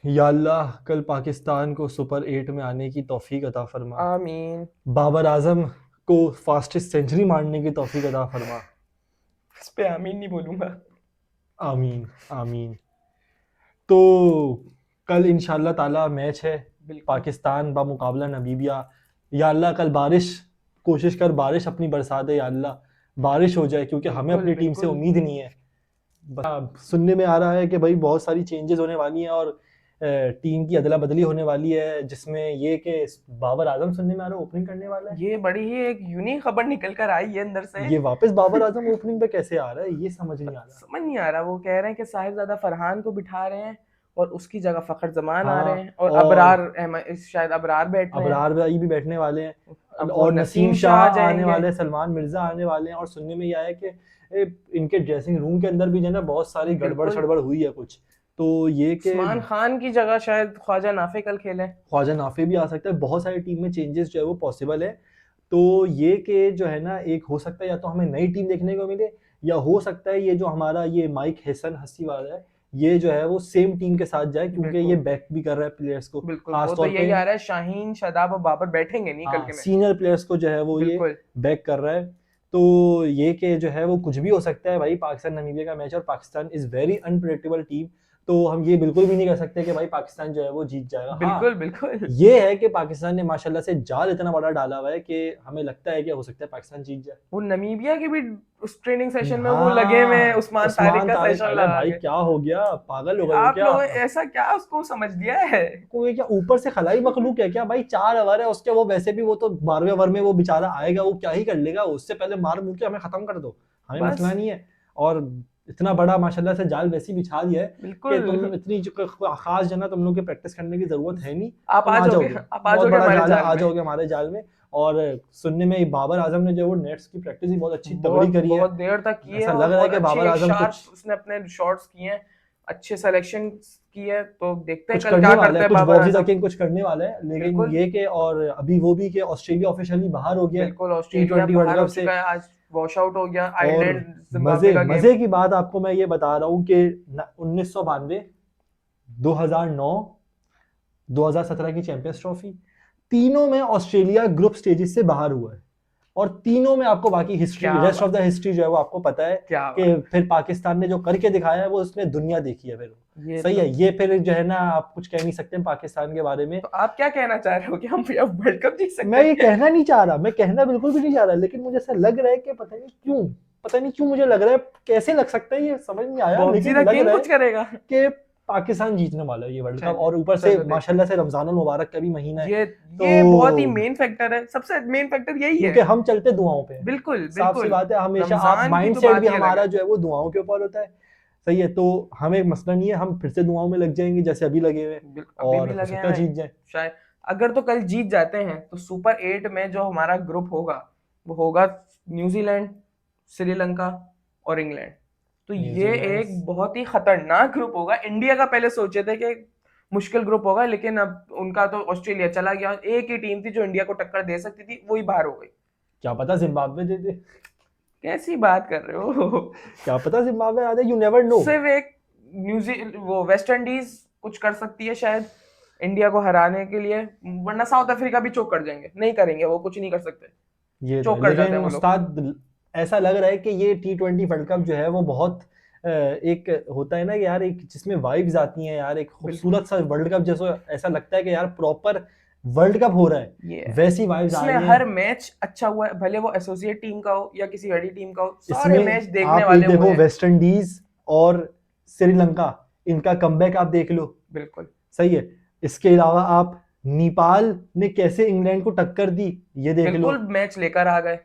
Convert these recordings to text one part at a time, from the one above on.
या अल्लाह कल पाकिस्तान को सुपर 8 में आने की तौफीक अता फरमा। आमीन। बाबर आजम को फास्टेस्ट सेंचुरी मारने की तौफीक अता फरमा। इस पे आमीन नहीं बोलूंगा। आमीन आमीन। तो कल इंशाल्लाह ताला मैच है बिल्कुल पाकिस्तान बा मुकाबला नमीबिया। या अल्लाह कल बारिश, कोशिश कर बारिश अपनी बरसा दे या अल्लाह, बारिश हो जाए क्योंकि हमें बिल्कुल अपनी टीम से बिल्कुल। उम्मीद नहीं है। सुनने में आ रहा है कि भाई बहुत सारी चेंजेस होने वाली हैं और टीम की अदला बदली होने वाली है, जिसमें ये कि बाबर आजम सुनने में आ रहा है ओपनिंग करने वाला है। ये बड़ी ही एक यूनिक खबर निकल कर आई है अंदर से। ये वापस बाबर आजम ओपनिंग पे कैसे आ रहा है, ये समझ नहीं आ रहा। समझ नहीं आ रहा। वो कह रहे हैं कि साहिबजादा फरहान को बिठा रहे हैं और उसकी जगह फखर जमान आ रहे हैं हाँ, और और शायद अबरार बैठ रहे हैं। अबरार भाई भी बैठने वाले हैं अब वो और नसीम नसीम शाह शाह आ आने जाएंगे। वाले हैं, सलमान मिर्जा आने वाले हैं। और सुनने में ये आया कि इनके ड्रेसिंग रूम के अंदर भी जो है ना बहुत सारी गड़बड़ बिल्कुल। शड़बड़ हुई है कुछ। तो ये कि उस्मान खान की जगह शायद ख्वाजा नाफे कल खेले। ख्वाजा नाफे भी आ सकता है, बहुत सारी टीम में चेंजेस जो है वो पॉसिबल है। तो ये कि जो है ना एक हो सकता है या तो हमें नई टीम देखने को मिले, या हो सकता है ये जो हमारा ये माइक हैसन हस्सी वाला है ये जो है वो सेम टीम के साथ जाए, क्योंकि ये बिल्कुल बैक भी कर रहा है प्लेयर्स को, बिल्कुल। खास वो तो तौर पे यही आ रहा है, शाहीन शादाब और बाबर बैठेंगे नहीं कल हाँ के मैच में। सीनियर प्लेयर्स को जो है वो ये बिल्कुल। बैक कर रहा है। तो ये कि जो है वो कुछ भी हो सकता है भाई, पाकिस्तान नमीबिया का मैच, और Pakistan is very unpredictable team. तो हम ये बिल्कुल भी नहीं कह सकते कि भाई पाकिस्तान जो है वो जीत जाएगा। हाँ, बिल्कुल बिल्कुल। ये है कि पाकिस्तान ने माशाल्लाह से जाल इतना बड़ा डाला हुआ है कि हमें लगता है कि हो सकता है पाकिस्तान जीत जाए। वो नमीबिया के भी उस ट्रेनिंग सेशन में वो लगे हुए हैं, हाँ, उस्मान तारिक उस्मान का तारिक, सेशन अरे लगा भाई के। क्या हो गया, पागल हो गए हो आप क्या? लोग ऐसा क्या उसको समझ लिया है? कोई क्या ऊपर से खलाई मखलूक है क्या भाई? 4 ओवर है उसके, वो वैसे भी वो तो 12वें ओवर में वो बेचारा आएगा, वो क्या ही कर लेगा, उससे पहले मार मुड़ के हमें खत्म कर दो, हमें बस। मसला नहीं है। और इतना बड़ा माशाल्लाह से जाल वैसे ही बिछा दिया है कि बिल्कुल। तुम इतनी खास जो है ना तुम लोग की प्रैक्टिस करने की जरूरत है नहीं। आप तुम आ आ जाओगे, जाओगे, आप आ बहुत जाओगे बड़ा हमारे जाल है, जाल आ में। जाओगे हमारे जाल में। और सुनने में बाबर आजम ने जो वो नेट्स की प्रैक्टिस भी बहुत अच्छी बहुत तगड़ी करी है। बहुत देर तक की है ऐसा और लग रहा है बहुत कि अच्छी बाबर एक आजम शार्प कुछ उसने अपने शॉट्स किए हैं। अच्छे सिलेक्शन की है, तो देखते हैं कुछ कल करने क्या वाला करते है, हैं कुछ बाबर बॉक्सी आजम। टकिंग कुछ करने वाला है, लेकिन बिल्कुल ये कि और अभी वो भी कि ऑस्ट्रेलिया ऑफिशियली बाहर हो गया है बिल्कुल। टी ऑस्ट्रेलिया ट्वेंटी वर्ल्ड बाहर हो कप से। चुका है, आज वॉश आउट हो गया और आयरलैंड जिम्बाब्वे मजे का गेम। मजे की बात आपको मैं ये बता रहा हूँ कि 1992, 2009, 2017 की चैंपियंस ट्रॉफी, तीनों में ऑस्ट्रेलिया ग्रुप स्टेजेस से बाहर हुआ है। और तीनों में आपको बाकी हिस्ट्री, क्या रेस्ट ऑफ बात द है, हिस्ट्री जो है वो आपको पता है क्या कि बात फिर पाकिस्तान ने जो करके दिखाया है वो उसने दुनिया देखी है फिर। है। ये सही तो है, ये फिर जो है ना आप कुछ कह नहीं सकते पाकिस्तान के बारे में। तो आप क्या कहना चाह रहे हो कि हम अब वर्ल्ड कप जीत सकते मैं हैं ये क्या? कहना नहीं चाह रहा, मैं कहना बिल्कुल भी नहीं चाह रहा, लेकिन मुझे ऐसा लग रहा है कि पता नहीं क्यों मुझे लग रहा है, कैसे लग सकता है ये समझ नहीं आया, बॉक्सी लेकिन द लग किंग रहा है कुछ करेगा। कि पाकिस्तान जीतने वाला है ये वर्ल्ड कप। चलिए, और ऊपर से चलो देखते हैं। माशाल्लाह से रमजानुल मुबारक का भी महीना है। ये तो ये बहुत ही मेन फैक्टर है, सबसे मेन फैक्टर यही है। क्योंकि हम चलते दुआओं पे हैं, बिल्कुल साफ सी बिल्कुल। बात है, हमेशा आप रमजान की माइंड तो सेट भी बात ही अलग हमारा है। जो है वो दुआओं के ऊपर होता है। सही है, तो हमें मसला नहीं है, हम फिर से दुआओं में लग जाएंगे जैसे अभी लगे हुए, अभी और भी हो लगे सकता है हैं जीत जाए। शायद। अगर तो कल जीत जाते हैं तो सुपर 8 में जो हमारा ग्रुप होगा वो होगा न्यूजीलैंड, श्रीलंका और इंग्लैंड। तो ये न्यूजीलैंड, एक बहुत ही खतरनाक ग्रुप होगा। इंडिया का पहले सोचे थे कि मुश्किल ग्रुप होगा, लेकिन अब उनका तो ऑस्ट्रेलिया चला गया। एक ही टीम थी जो इंडिया को टक्कर दे सकती थी, वही बाहर हो गई। क्या पता जिम्बाब्वे दे दे। कैसी बात कर रहे हो? क्या पता जिम्बाब्वे आ जाए, यू नेवर नो। सिर्फ एक वो वेस्ट इंडीज कुछ कर सकती है शायद इंडिया को हराने के लिए, वरना साउथ अफ्रीका भी चोक कर जाएंगे। नहीं करेंगे, वो कुछ नहीं कर सकते। ये तो है, चोक कर जाते हैं लेकिन वो लोग। उस्ताद ऐसा लग रहा है कि ये T20 वर्ल्ड कप जो है वो बहुत एक होता है ना कि यार एक जिसमें वाइब्स आती हैं यार, एक बिल्कुल। खूबसूरत सा वर्ल्ड कप जैसा ऐसा लगता है कि यार प्रॉपर वर्ल्ड कप हो रहा है, ये है वैसी वाइब्स आ जिसमें रही हर हैं। मैच अच्छा हुआ है, भले वो एसोसिएट टीम का हो या किसी बड़ी टीम का हो, सारे मैच इसमें देखने आप ये वाले हुए देखो हैं। वेस्ट इंडीज और श्रीलंका, इनका कमबैक आप देख लो। बिल्कुल सही है, इसके अलावा आप नेपाल ने कैसे इंग्लैंड को टक्कर दी ये देख लो। बिल्कुल। मैच लेकर आ गए।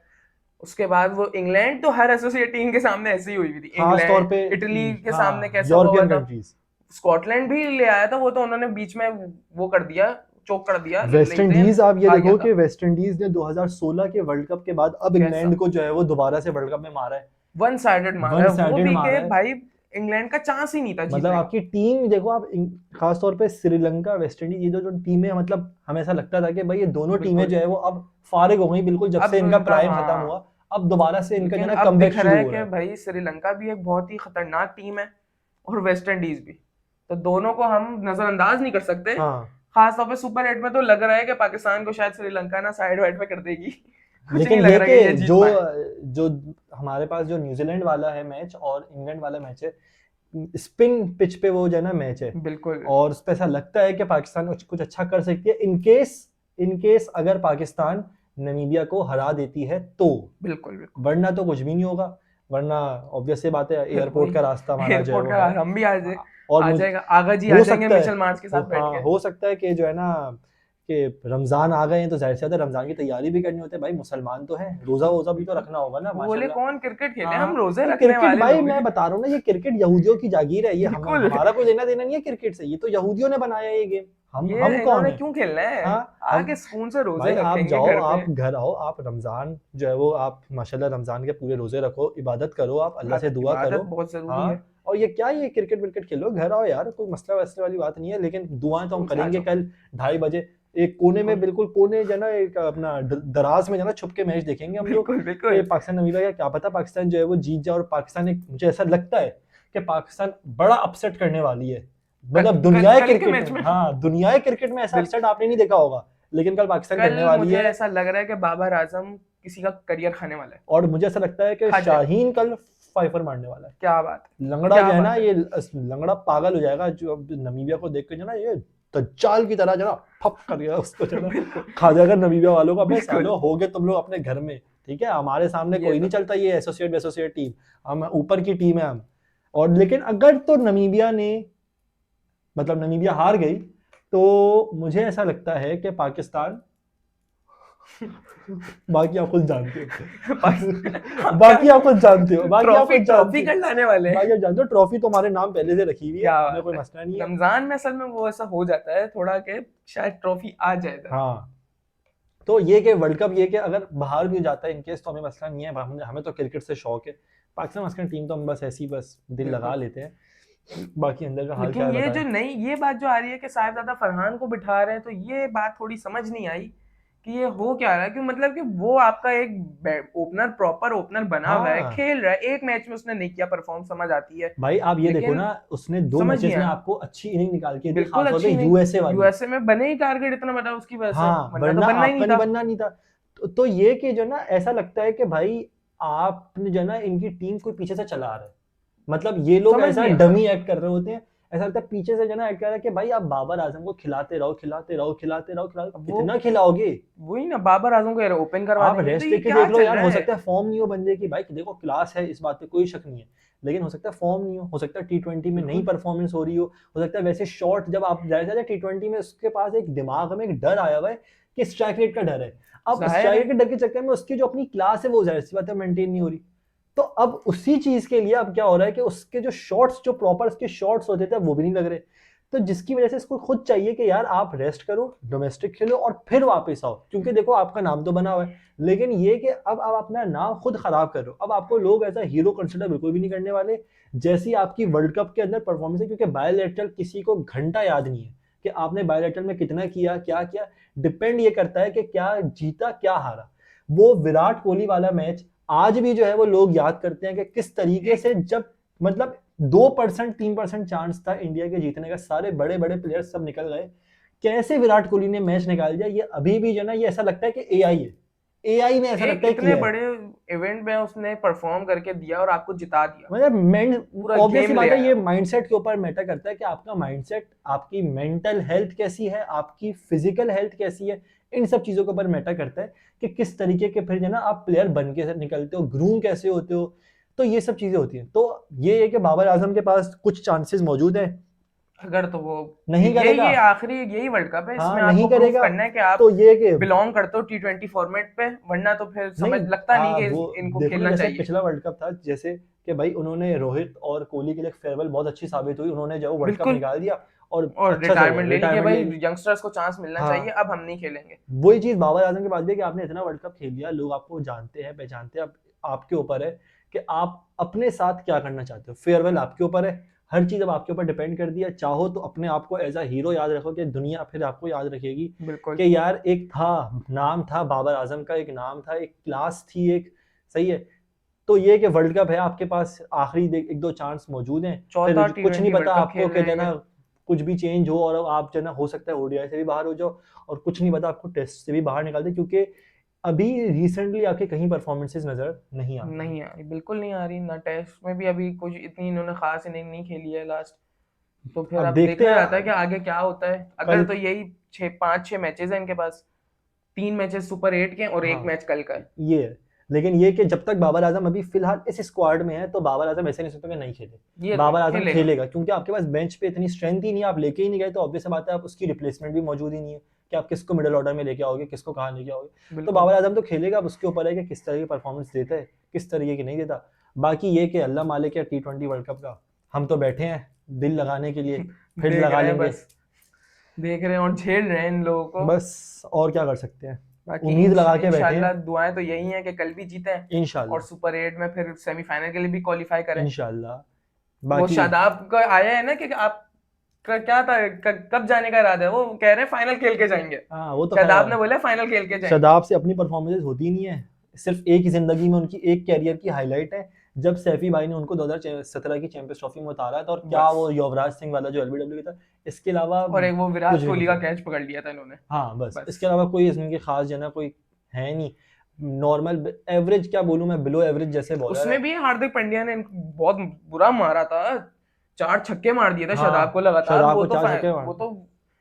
उसके बाद वो इंग्लैंड तो हर एसोसिएट टीम के सामने ऐसी ही हुई हुई थी। खास तौर इंग्लैंड पे इटली के सामने हाँ, कैसा हुआ हुआ यूरोपियन था। कंट्रीज। स्कॉटलैंड भी ले आया था, वो तो उन्होंने बीच में वो कर दिया, चोक कर दिया, वेस्ट लेकिन इंडीज आप ये आ गया देखो था। कि वेस्ट इंडीज ने 2016 के वर्ल्ड कप के बाद अब कैसा इंग्लैंड को जो है वो दोबारा से वर्ल्ड कप में मारा है। वन साइडेड मारा वन है वो साइडेड भी, के मारा है। भाई इंग्लैंड का चांस ही नहीं था मतलब जीतने का। आपकी टीम देखो आप, खास तौर पे श्रीलंका वेस्ट इंडीज, ये जो टीमें, मतलब हमें ऐसा लगता था कि भाई ये दोनों टीमें बिल्कुल। जो है वो अब फारिग हो गई बिल्कुल, जब से अब इनका इनका प्राइम खत्म हाँ। हुआ। अब दोबारा से इनका जो लेकिन है ना अब कमबैक दिख रहा शुरू है हो रहा कि है। भाई श्रीलंका भी एक बहुत ही खतरनाक टीम है और वेस्ट इंडीज भी। तो दोनों को हम नजरअंदाज नहीं कर सकते। हाँ खास तौर पे सुपर 8 में तो लग रहा है कि पाकिस्तान को शायद श्रीलंका ना साइड वाइड पे कर देगी। कुछ नहीं लेकिन लग ये रहा कि कि ये जीत जो पाए। जो हमारे पास जो न्यूजीलैंड वाला है मैच और इंग्लैंड वाला मैच है, स्पिन पिच पे वो जो है ना मैच है, बिल्कुल और उस पे ऐसा लगता है कि पाकिस्तान कुछ अच्छा कर सकती है इन केस अगर पाकिस्तान नमीबिया को हरा देती है तो। बिल्कुल बिल्कुल। वरना तो कुछ भी नहीं होगा, वरना ऑब्वियस सी बात है, एयरपोर्ट वही का रास्ता हमारा जो है एयरपोर्ट वो का है। हम भी आ जाए, और आ मुझ जाएगा, आगा जी आ हो जाएंगे सकता है, मिचेल मार्च के साथ बैठ के। हो सकता है कि जो है ना कि रमजान आ गए हैं तो जाहिर सी बात है रमजान की तैयारी भी करनी होती है भाई, मुसलमान तो है, रोजा वोजा भी तो रखना होगा ना, वो बोले माशाल्लाह। कौन क्रिकेट खेले, हम हाँ, रोजे ये रखने क्रिकेट वाले भाई लोग मैं हैं। बता रहा हूँ ना, ये क्रिकेट यहूदियों की जागीर है, ये बिल्कुल। हमारा कोई लेना देना नहीं है क्रिकेट से, ये तो यहूदियों ने बनाया है ये गेम। ये हम कौन इन्होंने है? क्यों खेलना है, हाँ हम, आके सुकून से रोजे भाई आप रखेंगे जाओ, घर पे। आप घर आओ, आप रमजान जो है वो आप माशाल्लाह रमजान के पूरे रोजे रखो, इबादत करो, आप अल्लाह से दुआ इबादत करो। बहुत जरूरी हाँ, है। और ये क्या, ये क्रिकेट विकेट खेलो, घर आओ यार, कोई मसला वसले वाली बात नहीं है, लेकिन दुआएं तो हम सुकून से आ करेंगे जाओ। कल 2:30 बजे, एक कोने में, बिल्कुल बिल्कुल कोने जो है ना, एक अपना दराज में जो है ना छुप के मैच देखेंगे हम लोग, बिल्कुल कि बिल्कुल। पाकिस्तान नमीबिया का क्या पता पाकिस्तान जो है वो जीत जाए, और पाकिस्तान एक, मुझे ऐसा लगता है कि पाकिस्तान बड़ा अपसेट करने वाली है, मतलब दुनियाई कल के क्रिकेट मैच में, में। हाँ दुनियाई क्रिकेट में ऐसा अपसेट बिल्कुल। आपने नहीं देखा होगा, लेकिन कल पाकिस्तान कल करने वाली मुझे है। ऐसा लग रहा है कि बाबर आजम किसी का करियर खाने वाला है। और मुझे ऐसा लगता है कि खा जाएगा। शाहीन कल फाइफर मारने वाला है, क्या बात है, लंगड़ा क्या जो है ना, बात है। ये लंगड़ा पागल हो जाएगा, जो अब नमीबिया को देख के जो ना ये दज्जाल की तरह जो ना फप कर गया उसको जो ना बिल्कुल खा जाएगा नमीबिया वालों का, बे बिल्कुल। सालो हो गए तुम लोग अपने घर में, ठीक है, हमारे सामने ये कोई तो नहीं चलता, ये एसोसिएट टीम, हम ऊपर की टीम है हम। और लेकिन अगर तो नमीबिया ने, मतलब नमीबिया हार गई, तो मुझे ऐसा लगता है कि पाकिस्तान बाकी आप खुद जानते हो आप क्या बाकी आप खुद जानते हो, बाकी आप ट्रॉफी खुद ट्रॉफी जानते हो, कर लाने वाले भाई हैं। आप जानते हो ट्रॉफी तो हमारे नाम पहले से रखी हुई है, क्या हमें बात कोई है। मसला नहीं है। रमजान में असल में वो ऐसा हो जाता है थोड़ा कि शायद ट्रॉफी आ जाए इधर। हाँ, तो ये कि वर्ल्ड कप, ये कि अगर बाहर भी जाता है इनकेस तो हमें मसला नहीं है, हमें तो क्रिकेट से शौक है, पाकिस्तान वाकिस्तान टीम तो हम बस ऐसी बस दिल लगा बिल्कुल। लेते हैं, बाकी अंदर का हाल क्या लेकिन है ये बताएं। जो नई ये बात जो आ रही है कि साहिबजादा फरहान को बिठा रहे हैं, तो ये बात थोड़ी समझ नहीं आई कि ये हो क्या रहा है, कि मतलब कि वो आपका एक ओपनर, प्रॉपर ओपनर बना हुआ है, हाँ खेल रहा है, एक मैच में उसने नहीं किया परफॉर्म, समझ आती है। भाई आप ये देखो लेकिन ना, उसने 2 समझ नहीं मैचेस में आया। आपको अच्छी इनिंग निकाल के दी, बिल्कुल खासतौर पे अच्छी नहीं। यूएसए वाली। यूएसए में बने ही टारगेट इतना बड़ा उसकी वजह से, हाँ, वरना तो वरना बनना ही नहीं आपका नहीं था। बनना नहीं था। तो ये कि जो ना ऐसा लगता है कि भाई आपने जो ना इनकी टीम कोई पीछे से चला रहा है, मतलब ये लोग समझ ऐसा नहीं आता। डमी एक्ट कर रहे होते हैं, ऐसा लगता है पीछे से जो ना एक्ट कर रहा है कि भाई आप बाबर आजम को खिलाते रहो खिलाते रहो खिलाते रहो खिलाते रहो, अब वो कितना खिलाओगे? वही ना, बाबर आजम को ओपन करवा आप देंगे, तो रेस्ट ये देके क्या देख लो चल यार, रहा हो है। सकता है फॉर्म नहीं हो बंदे की, भाई देखो क्लास है इस बात पे कोई शक नहीं है, लेकिन हो सकता है फॉर्म नहीं हो सकता है T20 में नई बिल्कुल परफॉर्मेंस हो रही हो सकता है वैसे शॉट जब आप ज्यादा T20 में उसके पास एक दिमाग में एक डर आया हुआ है कि स्ट्राइक रेट का डर है, अब जाहिर स्ट्राइक है। रेट के डर के चक्कर में उसकी जो अपनी क्लास है वो जाहिर सी बात है मेंटेन नहीं हो रही, तो अब उसी चीज के लिए अब क्या हो रहा है कि उसके जो शॉट्स, जो प्रॉपर उसके शॉट्स होते थे वो भी नहीं लग रहे, तो जिसकी वजह से इसको खुद चाहिए कि यार आप रेस्ट करो, डोमेस्टिक खेलो और फिर वापस आओ, क्योंकि देखो आपका नाम तो बना हुआ है, लेकिन ये कि अब आप अपना नाम खुद खराब कर रहे हो, अब आपको लोग ऐसा हीरो कंसिडर बिल्कुल भी नहीं करने वाले, जैसी आपकी वर्ल्ड कप के अंदर परफॉर्मेंस है, क्योंकि बायोलेटरल किसी को घंटा याद नहीं है कि आपने बायोलेटरल में कितना किया क्या किया, डिपेंड ये करता है कि क्या जीता क्या हारा। वो विराट कोहली वाला मैच आज भी जो है वो लोग याद करते हैं कि किस तरीके एक से, जब मतलब 2% 3% चांस था इंडिया के जीतने का, सारे बड़े बड़े प्लेयर्स सब निकल गए, कैसे विराट कोहली ने मैच निकाल दिया, ये अभी भी जो ना ये ऐसा लगता है कि एआई है, एआई ने ऐसा एक लगता है इतने किया है, बड़े इवेंट में उसने परफॉर्म करके दिया और आपको जिता दिया, मतलब पूरा ऑब्वियस सी गेम ले बात है, आया ये वो। माइंडसेट के ऊपर मैटर करता है कि आपका माइंडसेट, आपकी मेंटल हेल्थ कैसी है, आपकी फिजिकल हेल्थ कैसी है, इन सब चीजों के ऊपर मैटर करता है कि किस तरीके के फिर जो ना आप प्लेयर बन के निकलते हो, ग्रूम कैसे होते हो, तो ये सब चीजें होती हैं, तो ये है कि बाबर आजम के पास कुछ चांसेस मौजूद है, अगर तो वो नहीं करेगा, ये आखिरी यही वर्ल्ड कप है, हाँ इसमें नहीं आपको प्रूव करेगा, करना है कि तो आप ये कि बिलोंग करते हो T20 फॉर्मेट पे, वरना तो फिर समझ नहीं, लगता नहीं कि वो इनको देखो ना खेलना जैसे चाहिए। पिछला वर्ल्ड कप था, जैसे कि भाई उन्होंने रोहित और कोहली के लिए फेयरवेल बहुत अच्छी साबित हुई, उन्होंने जो वर्ल्ड कप बिल्कुल। निकाल दिया और और अच्छा से रिटायरमेंट ले ली कि रिटायरमेंट ले भाई ली। यंगस्टर्स को चांस मिलना चाहिए, हाँ, अब हम नहीं खेलेंगे। वही चीज बाबर आजम के बाद भी है कि आपने इतना वर्ल्ड कप खेल लिया, लोग आपको जानते हैं पहचानते हैं, अब आपके ऊपर है कि आप अपने साथ क्या करना चाहते हो, फेयरवेल आपके ऊपर है, हर चीज अब आपके ऊपर डिपेंड कर दिया, चाहो तो अपने आप को एज अ हीरो याद रखो कि दुनिया फिर आपको याद रखेगी बिल्कुल कि यार एक था, नाम था बाबर आजम का, एक नाम था, एक क्लास थी एक, सही है, तो ये कि वर्ल्ड कप है आपके पास, आखिरी एक दो चांस मौजूद हैं, फिर चौथा कुछ नहीं T20 पता वर्ल्ड कप आपको खेल कि रहे हैं जना ये। कुछ भी चेंज हो और आप जो है ना हो सकता है ओडीआई से भी बाहर हो जाओ, और कुछ नहीं पता आपको टेस्ट से भी बाहर निकाल दे, क्योंकि अभी रिसेंटली आपके कहीं परफॉर्मेंसेस नजर नहीं आ रही। नहीं आ रही, बिल्कुल नहीं आ रही ना। टेस्ट में भी अभी कुछ इतनी इन्होंने खास इनिंग नहीं खेली है लास्ट, तो फिर अब अब देखते देखना रहता है कि हैं आगे क्या होता है। अगर कल। तो यही 5-6 मैचेस हैं इनके पास, 3 मैचेस सुपर 8 के और एक हाँ मैच कल का है। ये है, लेकिन ये कि जब तक बाबर आजम अभी फिलहाल इस स्क्वाड में है तो बाबर आजम ऐसे नहीं सकते कि नहीं खेले। ये तो बाबर आजम खेलेगा। खेलेगा, क्योंकि आपके पास बेंच पे इतनी स्ट्रेंथ ही नहीं है, आप लेके ही नहीं गए, तो ऑब्वियस बात है आप उसकी रिप्लेसमेंट भी मौजूद ही नहीं है कि आप किसको मिडिल ऑर्डर में लेके आओगे, किसको कहाँ लेके आओगे। तो बिल्कुल। बाबर आजम तो खेलेगा, अब उसके ऊपर है कि किस तरह की परफॉर्मेंस देता है, किस तरीके की नहीं देता। बाकी ये कि अल्लाह मालिक है T20 वर्ल्ड कप का, हम तो बैठे हैं दिल लगाने के लिए, फिर देख लगा रहे हैं लेंगे बस, देख रहे हैं और झेल रहे हैं इन लोगों को। बस, और क्या कर सकते हैं, बाकी उम्मीद लगा के बैठे इंशाल्लाह हैं। दुआएं तो यही है कि कल भी जीते और इंशाल्लाह सुपर 8 में फिर सेमीफाइनल के लिए भी क्वालिफाई करें। इंशाल्लाह। वो बाकी शादाब का आया है ना कि आप क्या था, कब जाने का इरादा है, वो कह रहे हैं फाइनल खेल के जाएंगे। हाँ वो तो शादाब ने खैर, बोला फाइनल खेल के जाएंगे। शादाब से अपनी परफॉर्मेंसेस होती नहीं है, सिर्फ एक ही जिंदगी में उनकी एक कैरियर की हाईलाइट है, जब सैफी भाई ने उनको 2017 की चैंपियंस ट्रॉफी में उतारा था, और क्या बस। वो युवराज सिंह वाला जो एलबीडब्ल्यू था, इसके अलावा और एक वो कुछ विराट भी कोहली नहीं का था। कैच पकड़ लिया था इन्होंने। हाँ बस, बस। इसके अलावा कोई इसमें खास जो है ना कोई है नहीं, नॉर्मल एवरेज, क्या बोलूं मैं, बिलो एवरेज जैसे बॉलर उसमें है। भी हार्दिक पांड्या ने इनको बहुत बुरा मारा था, 4 छक्के मार दिए थे शादाब को हाँ लगातार। शादाब वो को तो 4 छक्के वो तो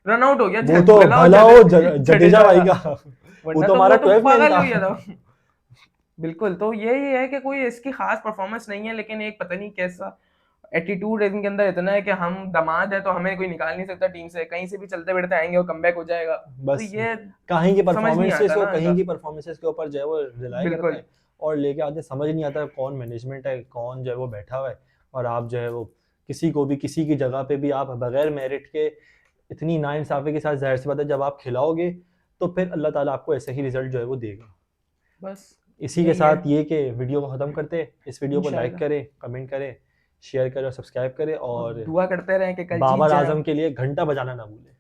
रन आउट हो गया, वो तो भला हो जडेजा भाई का, वो वरना तो तो हमारा वो तो 12th मैन पागल था। हो गया था। बिल्कुल, तो यही है कि कोई इसकी खास परफॉर्मेंस नहीं है, लेकिन एक पता नहीं कैसा एटीट्यूड इनके अंदर इतना है कि हम दामाद है तो हमें कोई निकाल नहीं सकता टीम से, कहीं से भी चलते फिरते आएंगे और कमबैक हो जाएगा। तो बस ये कहीं की समझ नहीं परफॉर्मेंसेस आता हो, ना कहीं इनका। की परफॉर्मेंसेस के ऊपर जो है वो रिलाई करते बिल्कुल। हैं, और लेके आते, समझ नहीं आता कौन मैनेजमेंट है, कौन जो है वो बैठा हुआ है, और आप जो है वो किसी को भी किसी की जगह पे भी आप बगैर मेरिट के इतनी नाइंसाफी के साथ, जाहिर सी बात है जब आप खिलाओगे तो फिर अल्लाह ताला आपको ऐसे ही रिजल्ट जो है वो देगा। बस इसी के यही है। साथ ये कि वीडियो को ख़त्म करते हैं, इस वीडियो को लाइक इंशाल्लाह। करें, कमेंट करें, शेयर करें और सब्सक्राइब करें, और और दुआ करते रहें कि कल जीत बाबर जाए। आजम के लिए घंटा बजाना ना भूलें।